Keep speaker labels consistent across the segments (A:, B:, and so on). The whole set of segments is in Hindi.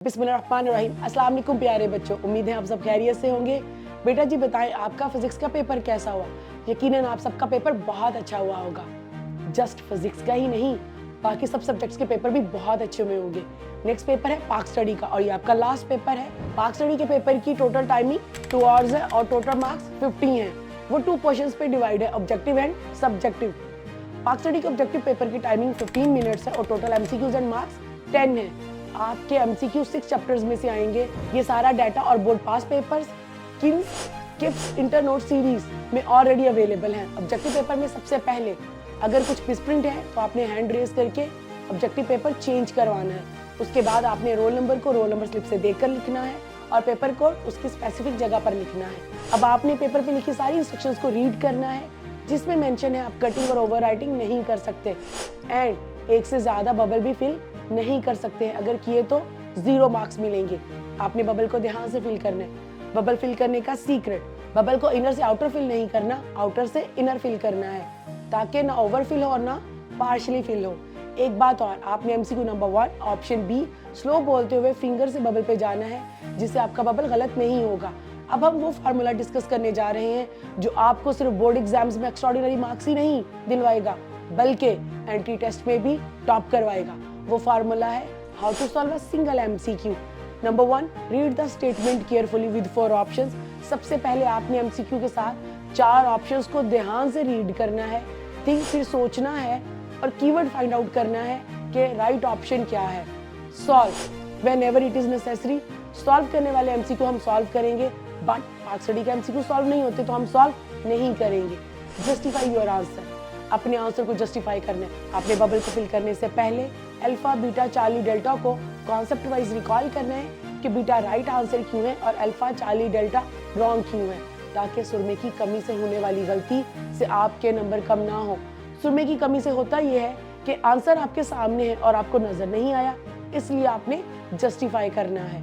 A: बिस्मिल्लाहिर्रहमानिर्रहीम। अस्सलाम वालेकुम प्यारे बच्चों, उम्मीद है आप सब खैरियत से होंगे। बेटा जी बताएं आपका फिजिक्स का पेपर कैसा हुआ। यकीनन आप सबका पेपर बहुत अच्छा हुआ होगा। जस्ट फिजिक्स का ही नहीं, बाकी सब सब्जेक्ट्स के पेपर भी बहुत अच्छे हुए होंगे। नेक्स्ट पेपर है पाक स्टडी का और ये आपका लास्ट पेपर है। पाक स्टडी के पेपर की टोटल टाइमिंग 2 आवर्स है और टोटल मार्क्स 50 हैं। वो 2 पोर्शंस पे डिवाइड है, ऑब्जेक्टिव एंड सब्जेक्टिव। पाक स्टडी के ऑब्जेक्टिव पेपर की टाइमिंग 15 मिनट्स है और टोटल एमसीक्यूज एंड मार्क्स 10 है। आपके एमसीक्यू 6 चैप्टर्स में से आएंगे। ये सारा डाटा और बोर्ड पास पेपर्स किप्स इंटरनोट सीरीज में ऑलरेडी अवेलेबल हैं। ऑब्जेक्टिव पेपर में सबसे पहले अगर कुछ मिसप्रिंट है तो आपने हैंड रेज करके ऑब्जेक्टिव पेपर चेंज करवाना है। उसके बाद आपने रोल नंबर को रोल नंबर स्लिप से देखकर लिखना है और पेपर कोड उसकी स्पेसिफिक जगह पर लिखना है। अब आपने पेपर पे लिखी सारी इंस्ट्रक्शंस को रीड करना है, जिसमें मेंशन है आप कटिंग और ओवर राइटिंग नहीं कर सकते एंड एक से ज्यादा बबल भी फिल नहीं कर सकते हैं। अगर किए तो 0 मार्क्स मिलेंगे। आपने बबल को ध्यान से फिल करना है। बबल फिल करने का सीक्रेट, बबल को इनर से आउटर फिल नहीं करना, आउटर से इनर फिल करना है, ताकि ना ओवर फिल हो और ना पार्शली फिल हो। एक बात और, आपने MCQ number 1 option be slow बोलते हुए फिंगर से बबल पे जाना है, जिससे आपका बबल गलत नहीं होगा। अब हम वो फार्मूला डिस्कस करने जा रहे हैं जो आपको सिर्फ बोर्ड एग्जाम्स में एक्स्ट्राऑर्डिनरी मार्क्स ही नहीं दिलवाएगा, बल्कि एंट्री टेस्ट में भी टॉप करवाएगा। वो फार्मूला है how to solve a single MCQ. Number 1, read the statement carefully with 4 options. सबसे पहले आपने एमसीक्यू के साथ 4 ऑप्शंस को ध्यान से रीड करना है, फिर सोचना है और कीवर्ड फाइंड आउट करना है कि राइट ऑप्शन क्या है। Solve whenever it is necessary. Solve करने वाले एमसीक्यू हम सॉल्व करेंगे, बट पाक स्टडी के एमसीक्यू सॉल्व नहीं होते तो हम सॉल्व नहीं करेंगे। जस्टिफाई योर आंसर, अपने आंसर को जस्टिफाई करना है। आपने बबल को फिल करने से पहले अल्फा बीटा चार्ली डेल्टा को कॉन्सेप्ट वाइज रिकॉल करना है कि बीटा राइट आंसर क्यों है और अल्फा चार्ली डेल्टा रॉन्ग क्यों है, ताकि सुरमे की कमी से होने वाली गलती से आपके नंबर कम ना हो। सुरमे की कमी से होता यह है कि आंसर आपके सामने है और आपको नजर नहीं आया, इसलिए आपने जस्टिफाई करना है।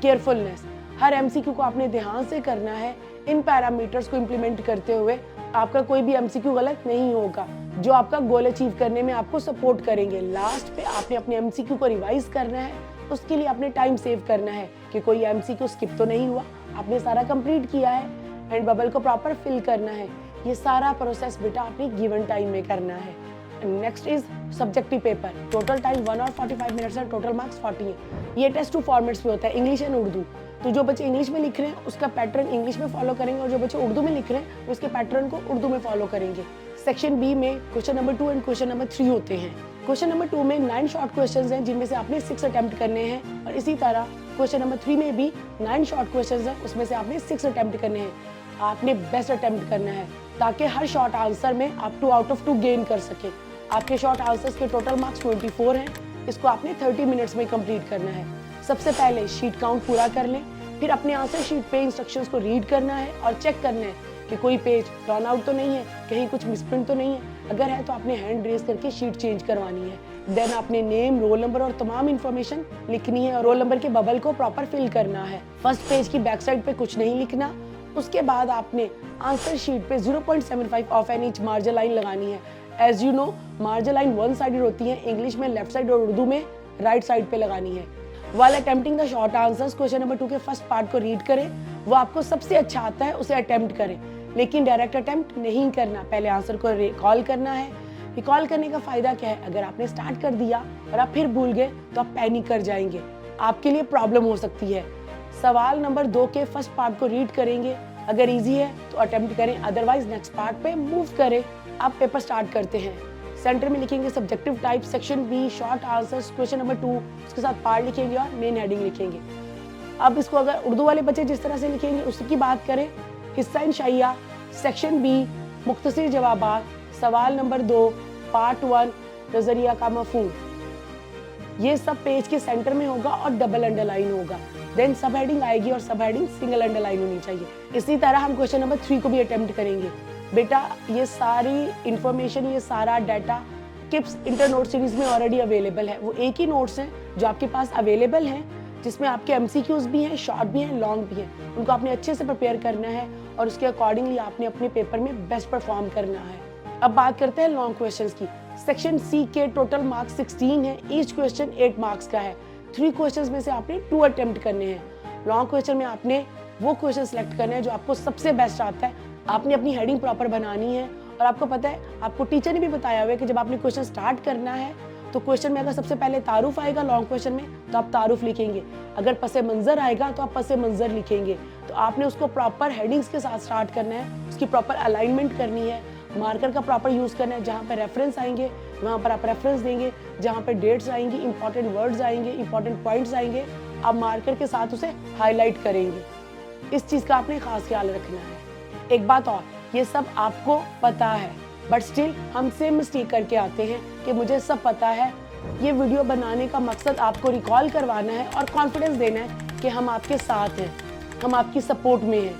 A: केयरफुलनेस, हर एमसीक्यू को आपने ध्यान से करना है। इन पैरामीटर्स को इम्प्लीमेंट करते हुए आपका कोई भी एमसीक्यू गलत नहीं होगा, जो आपका गोल अचीव करने में आपको सपोर्ट करेंगे। लास्ट पे आपने अपने एमसीक्यू को रिवाइज करना है, उसके लिए आपने टाइम सेव करना है कि कोई एमसीक्यू स्किप तो नहीं हुआ, आपने सारा कंप्लीट किया है एंड बबल को प्रॉपर फिल करना है। ये सारा प्रोसेस बेटा आपने गिवन टाइम में करना है। Next is subjective paper. Total time 1 और 45 मिनट्स है, टोटल मार्क्स 40 है। ये टेस्ट 2 फॉर्मेट्स में होता है, इंग्लिश एंड उर्दू। तो जो बच्चे इंग्लिश में लिख रहे हैं उसका पैटर्न इंग्लिश में फॉलो करेंगे और जो बच्चे उर्दू में लिख रहे हैं उसके पैटर्न को उर्दू में फॉलो करेंगे। सेक्शन बी में question number 2 and question number 3 होते हैं। क्वेश्चन नंबर 2 में 9 शॉर्ट क्वेश्चंस हैं, जिनमें से आपने 6 अटेम्प्ट करने हैं और इसी तरह क्वेश्चन नंबर 3 में भी 9 शॉर्ट क्वेश्चंस हैं, उसमें से आपने 6 अटेम्प्ट करने हैं। आपने बेस्ट अटेम्प्ट करना है ताकि हर शॉर्ट आंसर में आप 2 आउट ऑफ 2 गेन कर सके। आपके शॉर्ट आंसर्स के टोटल मार्क्स 24 हैं, इसको आपने 30 मिनट्स में कंप्लीट करना है। सबसे पहले शीट काउंट पूरा कर लें, फिर अपने आंसर शीट पे इंस्ट्रक्शंस को रीड करना है और चेक करना है कि कोई पेज टर्न आउट तो नहीं है, कहीं कुछ मिसप्रिंट तो नहीं है। अगर है तो आपने हैंड रेज करके शीट चेंज करवानी है। देन आपने नेम, रोल नंबर और तमाम इन्फॉर्मेशन लिखनी है और रोल नंबर के बबल को प्रॉपर फिल करना है। फर्स्ट पेज की बैक साइड पे कुछ नहीं लिखना। उसके बाद आपने आंसर शीट पे 0.75 of an inch margin line लगानी है। As you know, margin line 1 sided होती है, इंग्लिश में लेफ्ट साइड और उर्दू में राइट साइड पे लगानी है। While attempting the short answers, question number 2 के फर्स्ट पार्ट को रीड करें, वो आपको सबसे अच्छा आता है उसे अटेम्प्ट करें, लेकिन डायरेक्ट अटेम्प्ट नहीं करना। पहले आंसर को रिकॉल करना है। रिकॉल करने का फायदा क्या है, अगर आपने स्टार्ट कर दिया और आप फिर भूल गए तो आप पैनिक कर जाएंगे, आपके लिए प्रॉब्लम हो सकती है। सवाल नंबर 2 के फर्स्ट पार्ट को रीड करेंगे, अगर इजी है तो अटेम्प्ट करें, अदरवाइज नेक्स्ट पार्ट पे मूव करें। आप पेपर स्टार्ट करते हैं। सेंटर में लिखेंगे subjective type, section B short answers, question number 2, उसके साथ पार्ट लिखेंगे और मेन हेडिंग लिखेंगे। अब इसको अगर उर्दू वाले बच्चे जिस तरह से लिखेंगे उसकी बात करें, हिस्सा इंशाइया, सेक्शन बी मुख्तसर जवाबात, सवाल नंबर 2, पार्ट 1 नजरिया का मफहूम, ये सब पेज के सेंटर में होगा और डबल अंडरलाइन होगा। देन सब हेडिंग आएगी और सब हेडिंग सिंगल अंडरलाइन होनी चाहिए। इसी तरह हम क्वेश्चन नंबर 3 को भी अटेम्प्ट करेंगे। बेटा ये सारी इंफॉर्मेशन, ये सारा डाटा किप्स इंटरनोट सीरीज में ऑलरेडी अवेलेबल है। वो एक ही नोट्स हैं जो आपके पास अवेलेबल हैं, जिसमें आपके एमसीक्यूज भी हैं, शॉर्ट भी हैं, लॉन्ग भी हैं। उनको आपने अच्छे से प्रिपेयर करना है और उसके अकॉर्डिंगली आपने अपने पेपर में बेस्ट परफॉर्म करना है। अब बात करते हैं लॉन्ग क्वेश्चंस की। सेक्शन सी के टोटल मार्क्स 16 है, ईच क्वेश्चन 8 मार्क्स का है। 3 क्वेश्चंस में से आपने 2 अटेम्प्ट करने हैं। लॉन्ग क्वेश्चन में आपने वो क्वेश्चन सेलेक्ट करने हैं जो आपको सबसे बेस्ट आता है। आपने अपनी हेडिंग प्रॉपर बनानी है और आपको पता है, आपको टीचर ने भी बताया हुआ है कि जब आपने क्वेश्चन स्टार्ट करना है तो क्वेश्चन में अगर सबसे पहले तारुफ आएगा लॉन्ग क्वेश्चन में तो आप तारुफ लिखेंगे, अगर पसे मंजर आएगा तो आप पसे मंजर लिखेंगे। तो आपने उसको प्रॉपर हेडिंग्स के साथ स्टार्ट करना है, उसकी प्रॉपर अलाइनमेंट करनी है, मार्कर का प्रॉपर यूज़ करना है। जहाँ पर रेफरेंस आएंगे वहाँ पर आप रेफरेंस देंगे, जहाँ पर डेट्स आएंगी, इंपॉर्टेंट वर्ड्स आएंगे, इंपॉर्टेंट पॉइंट्स आएंगे, आप मार्कर के साथ उसे हाईलाइट करेंगे। इस चीज़ का आपने खास ख्याल रखना है। एक बात और, ये सब आपको पता है बट स्टिल हम सेम मिस्टेक करके आते हैं कि मुझे सब पता है। ये वीडियो बनाने का मकसद आपको रिकॉल करवाना है और कॉन्फिडेंस देना है कि हम आपके साथ हैं, हम आपकी सपोर्ट में हैं।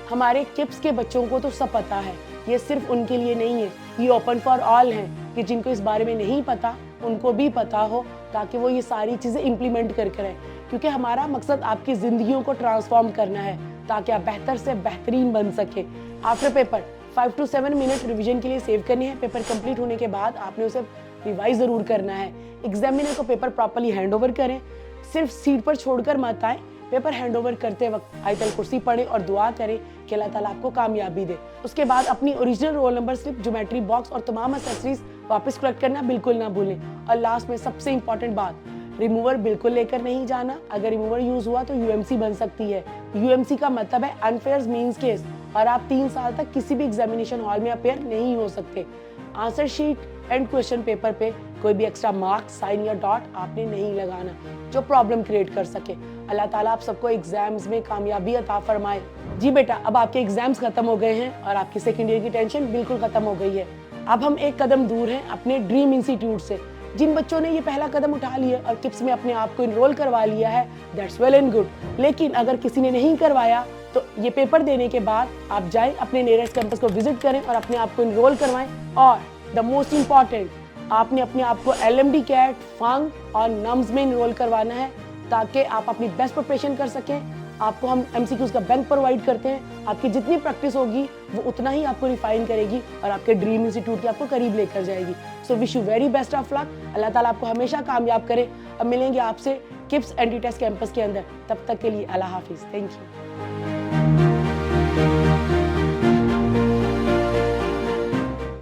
A: हमारे किप्स के बच्चों को तो सब पता है, ये सिर्फ उनके लिए नहीं है, ये ओपन फॉर ऑल हैं कि जिनको इस बारे में नहीं पता उनको भी पता हो, ताकि वो ये सारी चीज़ें इम्प्लीमेंट कर करें। क्योंकि हमारा मकसद आपकी ज़िंदगियों को ट्रांसफॉर्म करना है ताकि आप बेहतर से बेहतरीन बन सके। After paper 5 to 7 minute revision के लिए सेव करनी है। पेपर कंप्लीट होने के बाद आपने उसे रिवाइज ज़रूर करना है। एग्जामिनर को पेपर प्रॉपर्ली हैंड ओवर करें, सिर्फ सीट पर छोड़कर मत आए। पेपर हैंड ओवर करते वक्त आयतल कुर्सी पढ़ें और दुआ करें कि अल्लाह ताला आपको कामयाबी दे। उसके बाद अपनी original role number slip, geometry box और तमाम एक्सेसरीज वापस कलेक्ट करना बिल्कुल ना भूलें। और लास्ट में सबसे इंपॉर्टेंट बात, रिमूवर बिल्कुल लेकर नहीं जाना। अगर रिमूवर यूज हुआ तो यूएमसी बन सकती है। यूएमसी का मतलब है अनफेयर मींस केस, और आप 3 साल तक किसी भी एग्जामिनेशन हॉल में अपेयर नहीं हो सकते। Answer sheet and question paper पे कोई भी एक्स्ट्रा मार्क्स, साइन या डॉट आपने नहीं लगाना जो प्रॉब्लम क्रिएट कर सके। अल्लाह ताला आप सबको एग्जाम्स में कामयाबी अता फरमाए। जी बेटा, अब आपके एग्जाम्स खत्म हो गए हैं और आपकी सेकेंड ईयर की टेंशन बिल्कुल खत्म हो गई है। अब हम एक कदम दूर हैं अपने ड्रीम इंस्टीट्यूट से। जिन बच्चों ने ये पहला कदम उठा लिया और किप्स में अपने आप को इनरोल करवा लिया है, दैट्स वेल एंड गुड। लेकिन अगर किसी ने नहीं करवाया तो ये पेपर देने के बाद आप जाएं, अपने नियरेस्ट कैंपस को विजिट करें और अपने आप को इनरोल करवाएं। और द मोस्ट इम्पॉर्टेंट, आपने अपने आप को LMD कैट, फंग और नम्स में इनरोल करवाना है ताकि आप अपनी बेस्ट प्रिपरेशन कर सकें। आपको हम MCQs का बैंक प्रोवाइड करते हैं। आपकी जितनी प्रैक्टिस होगी वो उतना ही आपको रिफाइन करेगी और आपके ड्रीम इंस्टीट्यूट के आपको करीब लेकर जाएगी। So wish you very best of luck. Allah ताला आपको हमेशा कामयाब करे। अब मिलेंगे आपसे किप्स एंटी टेस्ट कैंपस के अंदर। तब तक के लिए अल्लाह हाफिज़। Thank you.